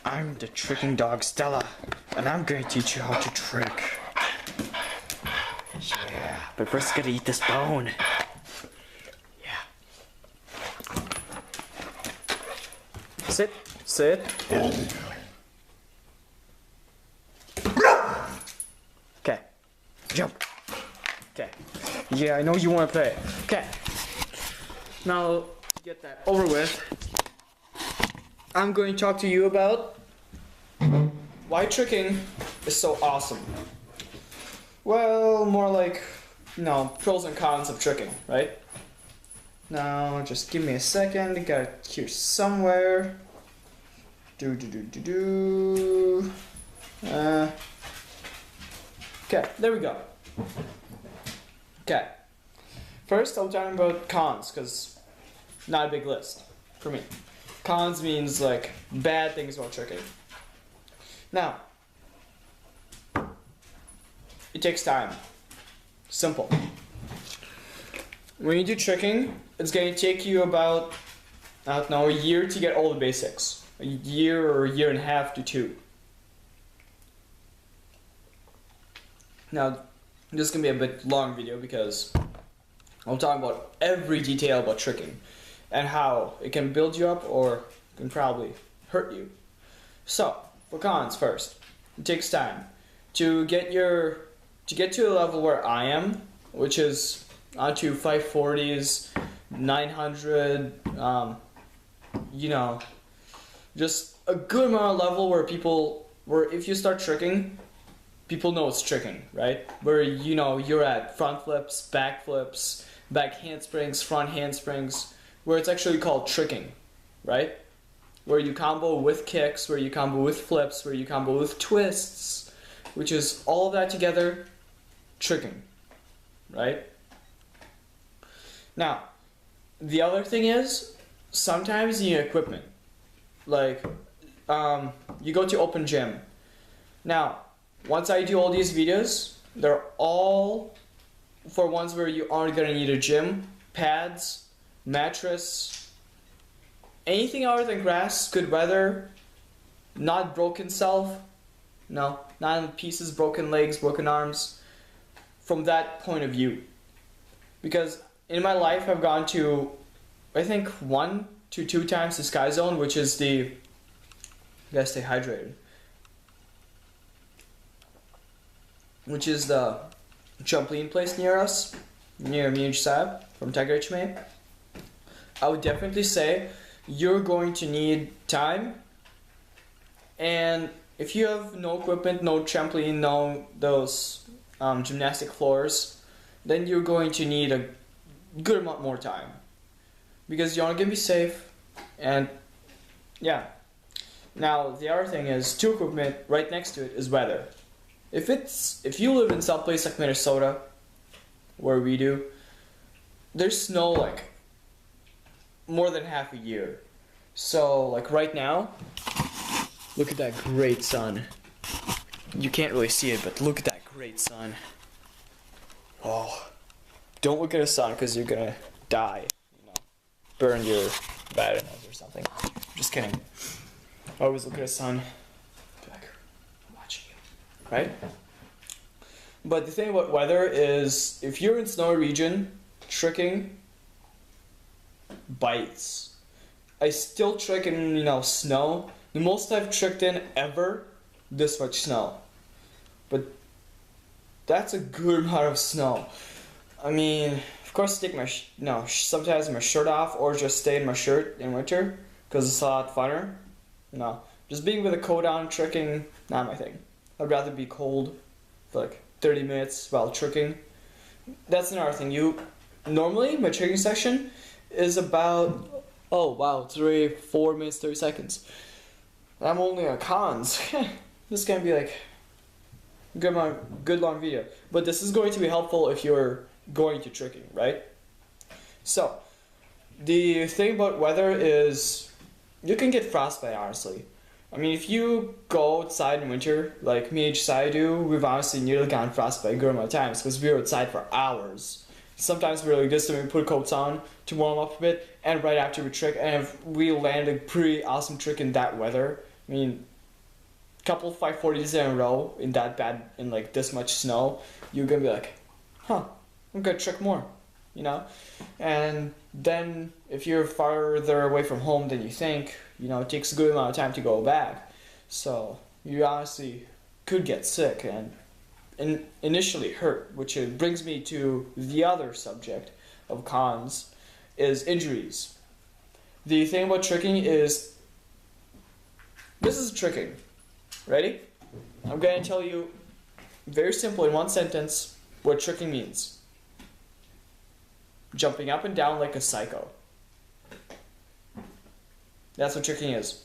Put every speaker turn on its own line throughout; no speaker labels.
I'm the tricking dog Stella, and I'm going to teach you how to trick. Yeah, but first gotta eat this bone. Yeah. Sit, sit. Okay, jump. Okay. Yeah, I know you want to play. Okay. Now, to get that over with, I'm going to talk to you about why tricking is so awesome. Well, more like, pros and cons of tricking, right? Now, just give me a second. I got it here somewhere. Okay, there we go. Okay. First, I'll talk about cons, because not a big list for me. Cons means like bad things about tricking. Now, it takes time. Simple. When you do tricking, it's going to take you about, a year to get all the basics. A year or a year and a half to 2. Now, this is going to be a bit long video because I'll talk about every detail about tricking and how it can build you up or can probably hurt you. So, for cons first, it takes time to get to a level where I am, which is onto 540s, 900, just a good amount of level where if you start tricking, people know it's tricking, right? Where you're at front flips, back handsprings, front handsprings, where it's actually called tricking, right? Where you combo with kicks, where you combo with flips, where you combo with twists, which is all of that together, tricking, right? Now, the other thing is, sometimes you need equipment. Like, you go to open gym. Now, once I do all these videos, they're all for ones where you aren't gonna need a gym, pads, mattress, anything other than grass, good weather, not broken self, not in pieces, broken legs, broken arms, from that point of view. Because in my life I've gone to, I think 1 to 2 times the Sky Zone, which is you gotta stay hydrated, which is the trampoline place near us, near me and Sab from Tiger HMA. I would definitely say you're going to need time, and if you have no equipment, no trampoline, no those gymnastic floors, then you're going to need a good amount more time, because you want to be safe. And yeah, now the other thing is, to equipment right next to it is weather. If you live in some place like Minnesota, where we do, there's snow like more than half a year. So like right now, look at that great sun. You can't really see it, but look at that great sun. Oh, don't look at the sun because you're gonna die. Burn your vitamins or something. Just kidding. Always look at the sun. Right? But the thing about weather is, if you're in snowy region, tricking bites. I still trick in, snow. The most I've tricked in ever, this much snow. But that's a good amount of snow. I mean, of course, take sometimes my shirt off or just stay in my shirt in winter because it's a lot funner. Just being with a coat on, tricking, not my thing. I'd rather be cold for like 30 minutes while tricking. That's another thing. Normally, my tricking session is about, 4 minutes, 30 seconds. I'm only on cons. This is going to be like a good long video. But this is going to be helpful if you're going to tricking, right? So, the thing about weather is you can get frostbite, honestly. I mean, if you go outside in winter, like me and Josiah do, we've honestly nearly gotten frostbite a good amount of times because we were outside for hours. Sometimes we're like this and we put coats on to warm up a bit, and right after we trick, and if we land a pretty awesome trick in that weather, I mean, couple 540s in a row in that bad, in like this much snow, you're gonna be like, huh, I'm gonna trick more, you know? And then if you're farther away from home than you think, you know, it takes a good amount of time to go back. So you honestly could get sick and initially hurt, which brings me to the other subject of cons, is injuries. The thing about tricking is, this is tricking. Ready? I'm going to tell you very simple in one sentence what tricking means. Jumping up and down like a psycho. That's what tricking is.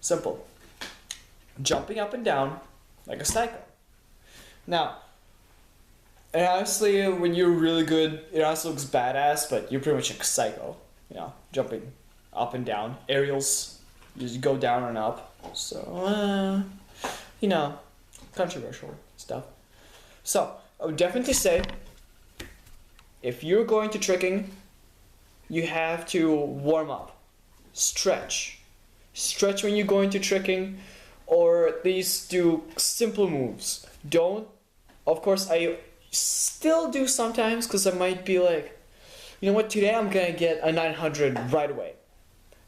Simple. Jumping up and down like a psycho. Now, and honestly, when you're really good, it also looks badass, but you're pretty much like a psycho. You know, jumping up and down. Aerials, you just go down and up. So, you know, controversial stuff. So, I would definitely say, if you're going to tricking, you have to warm up. Stretch. Stretch when you're going to tricking, or at least do simple moves. Don't, of course, I still do sometimes, because I might be like, you know what, today I'm gonna get a 900 right away.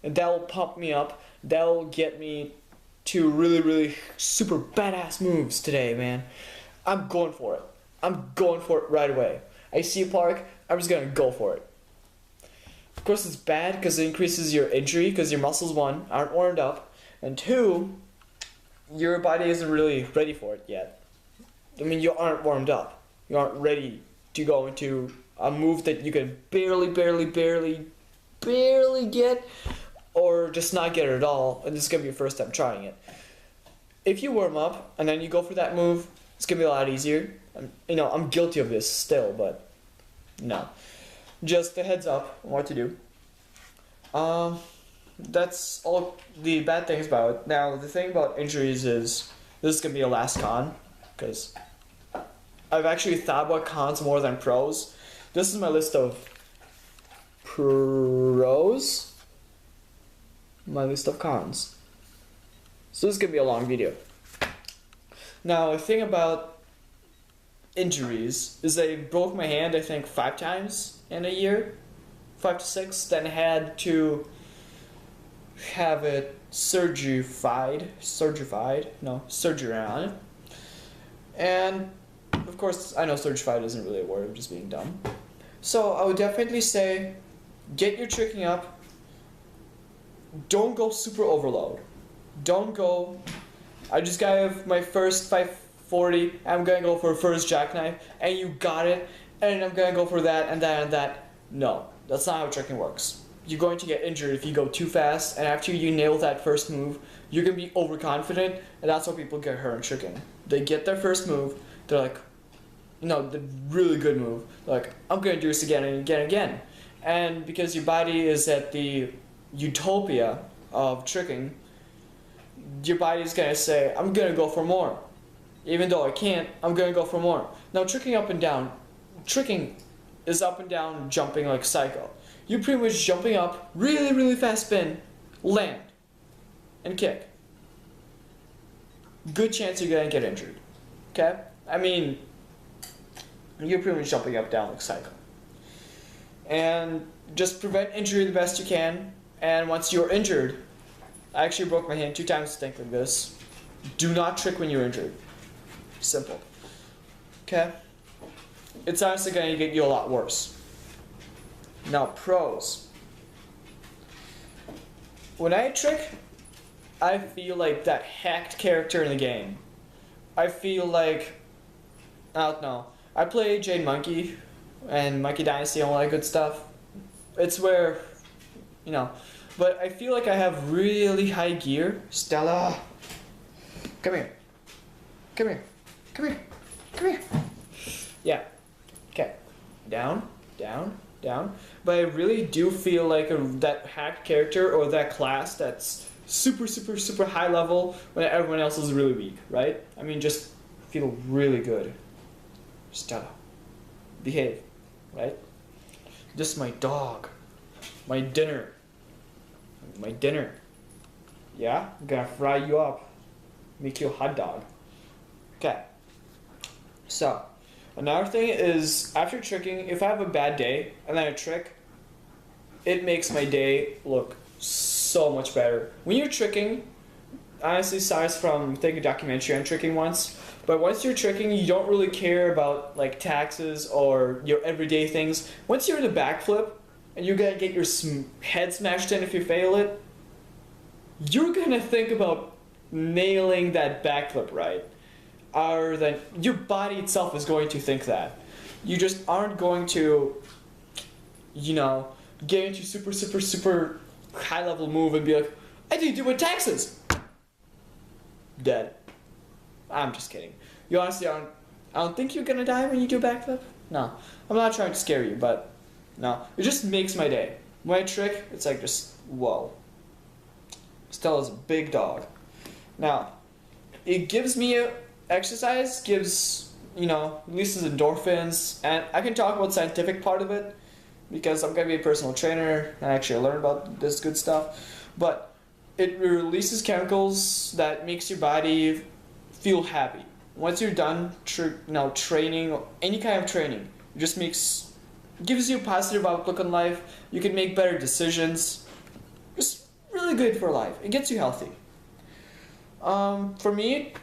And that'll pump me up. That'll get me to really, really super badass moves today, man. I'm going for it. I'm going for it right away. I see a park, I'm just gonna go for it. Of course, it's bad because it increases your injury, because your muscles, one, aren't warmed up, and two, your body isn't really ready for it yet. I mean, you aren't warmed up. You aren't ready to go into a move that you can barely get, or just not get it at all, and this is going to be your first time trying it. If you warm up, and then you go for that move, it's going to be a lot easier. I'm guilty of this still, but no. Just a heads up on what to do. That's all the bad things about it. Now, the thing about injuries is, this is going to be a last con, because I've actually thought about cons more than pros. This is my list of pros, my list of cons. So this is going to be a long video. Now, the thing about injuries is I broke my hand, I think, 5 times in a year. 5 to 6, then had to have it surgery on it. And of course, I know surgified isn't really a word, I'm just being dumb. So I would definitely say, get your tricking up. Don't go super overload. Don't go, I just got my first 540, I'm gonna go for a first jackknife, and you got it, and I'm gonna go for that and that and that. No, that's not how tricking works. You're going to get injured if you go too fast, and after you nail that first move, you're going to be overconfident, and that's how people get hurt in tricking. They get their first move, they're like, the really good move, they're like, I'm going to do this again and again and again. And because your body is at the utopia of tricking, your body is going to say, I'm going to go for more. Even though I can't, I'm going to go for more. Now, tricking is up and down, jumping like psycho. You're pretty much jumping up, really, really fast spin, land, and kick. Good chance you're gonna get injured. Okay? I mean, you're pretty much jumping up, down like psycho. And just prevent injury the best you can. And once you're injured, I actually broke my hand 2 times thinking this. Do not trick when you're injured. Simple. Okay? It's honestly gonna get you a lot worse. Now, pros. When I trick, I feel like that hacked character in the game. I feel like, I don't know. I play Jade Monkey and Monkey Dynasty and all that good stuff. It's where, but I feel like I have really high gear. Stella, come here. Come here. Come here. Come here. Yeah. Okay. Down, down, down. But I really do feel like that hacked character or that class that's super, super, super high level when everyone else is really weak, right? I mean, just feel really good. Stella, behave, right? This is my dog. My dinner. My dinner. Yeah? I'm gonna fry you up. make you a hot dog. Okay. So, another thing is, after tricking, if I have a bad day and then I trick, it makes my day look so much better. When you're tricking, honestly, aside from taking a documentary on tricking once, but once you're tricking, you don't really care about like taxes or your everyday things. Once you're in a backflip and you're gonna get your head smashed in if you fail it, you're gonna think about nailing that backflip right. Or that your body itself is going to think that. You just aren't going to, you know, get into super high level move and be like, I didn't do my taxes. Dead. I'm just kidding. You honestly I don't think you're gonna die when you do a backflip. No. I'm not trying to scare you, but no. It just makes my day. When I trick, it's like just, whoa. Stella's a big dog. Now, it gives me exercise, gives, you know, releases endorphins, and I can talk about the scientific part of it because I'm gonna be a personal trainer and actually learn about this good stuff. But it releases chemicals that makes your body feel happy. Once you're done, training, any kind of training, it just gives you a positive outlook on life. You can make better decisions. Just really good for life. It gets you healthy. For me,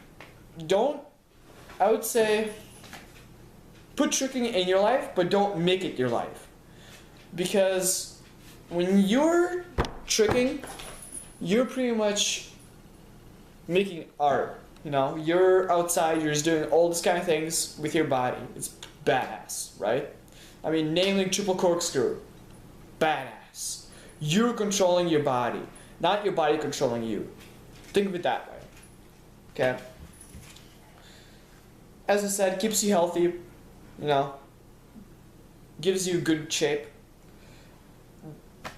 I would say, put tricking in your life, but don't make it your life. Because when you're tricking, you're pretty much making art. You know, you're outside, you're just doing all these kind of things with your body. It's badass, right? I mean, nailing triple corkscrew, badass. You're controlling your body, not your body controlling you. Think of it that way, okay? As I said, keeps you healthy, you know, gives you good shape.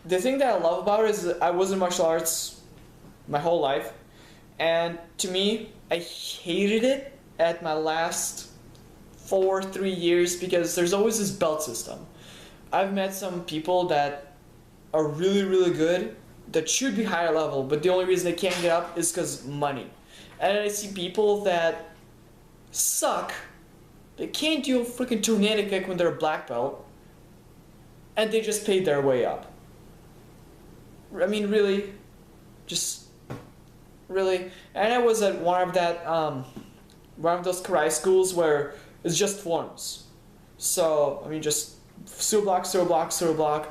The thing that I love about it is that I was in martial arts my whole life, and to me, I hated it at my last 3 years because there's always this belt system. I've met some people that are really good, that should be higher level, but the only reason they can't get up is because money. And I see people that suck, they can't do a freaking tornado kick when they're a black belt, and they just paid their way up. I mean, really, really. And I was at one of those karate schools where it's just forms. So, I mean, just super block.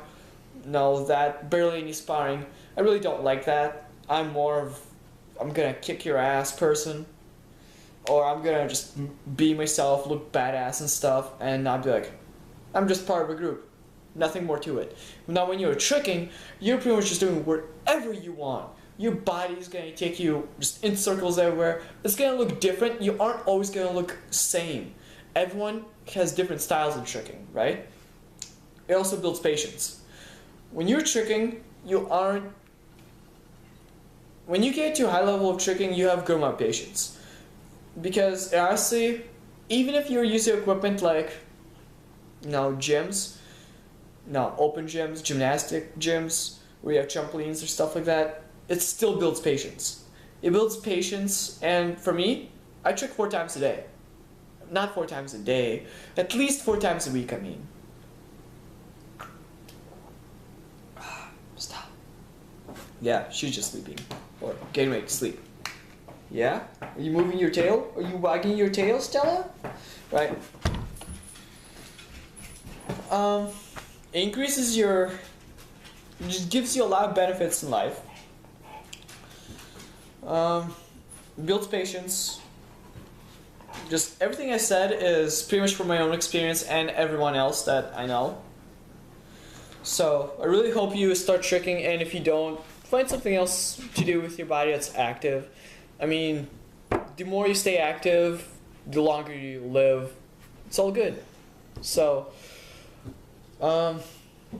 No, that barely any sparring. I really don't like that. I'm more of, I'm gonna kick your ass person. Or I'm gonna just be myself, look badass and stuff, and not be like, I'm just part of a group. Nothing more to it. Now when you're tricking, you're pretty much just doing whatever you want. Your body's gonna take you just in circles everywhere. It's gonna look different. You aren't always gonna look same. Everyone has different styles in tricking, right? It also builds patience. When you're tricking, when you get to a high level of tricking, you have good amount of patience. Because honestly, even if you're using equipment like, you know, open gyms, gymnastic gyms, where you have trampolines or stuff like that, it still builds patience. It builds patience, and for me, I trick 4 times a day. Not 4 times a day, at least 4 times a week, I mean. Stop. Yeah, she's just sleeping. Or getting ready to sleep. Yeah? Are you moving your tail? Are you wagging your tail, Stella? Right. Increases it just gives you a lot of benefits in life. Builds patience. Just everything I said is pretty much from my own experience and everyone else that I know. So I really hope you start tricking, and if you don't, find something else to do with your body that's active. I mean, the more you stay active, the longer you live. It's all good. So,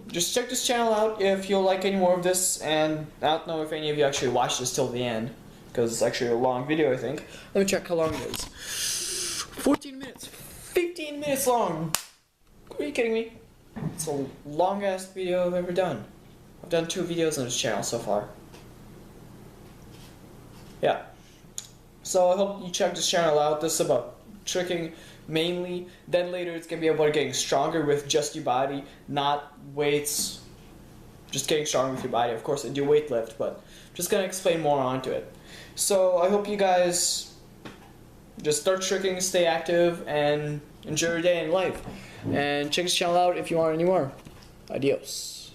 just check this channel out if you like any more of this, and I don't know if any of you actually watched this till the end, because it's actually a long video, I think. Let me check how long it is. 14 minutes. 15 minutes long. Are you kidding me? It's the longest video I've ever done. I've done 2 videos on this channel so far. Yeah. So I hope you check this channel out. This is about tricking mainly. Then later it's gonna be about getting stronger with just your body, not weights. Just getting stronger with your body. Of course I do weight lift, but I'm just gonna explain more onto it. So I hope you guys just start tricking, stay active, and enjoy your day in life. And check this channel out if you want any more. Adios.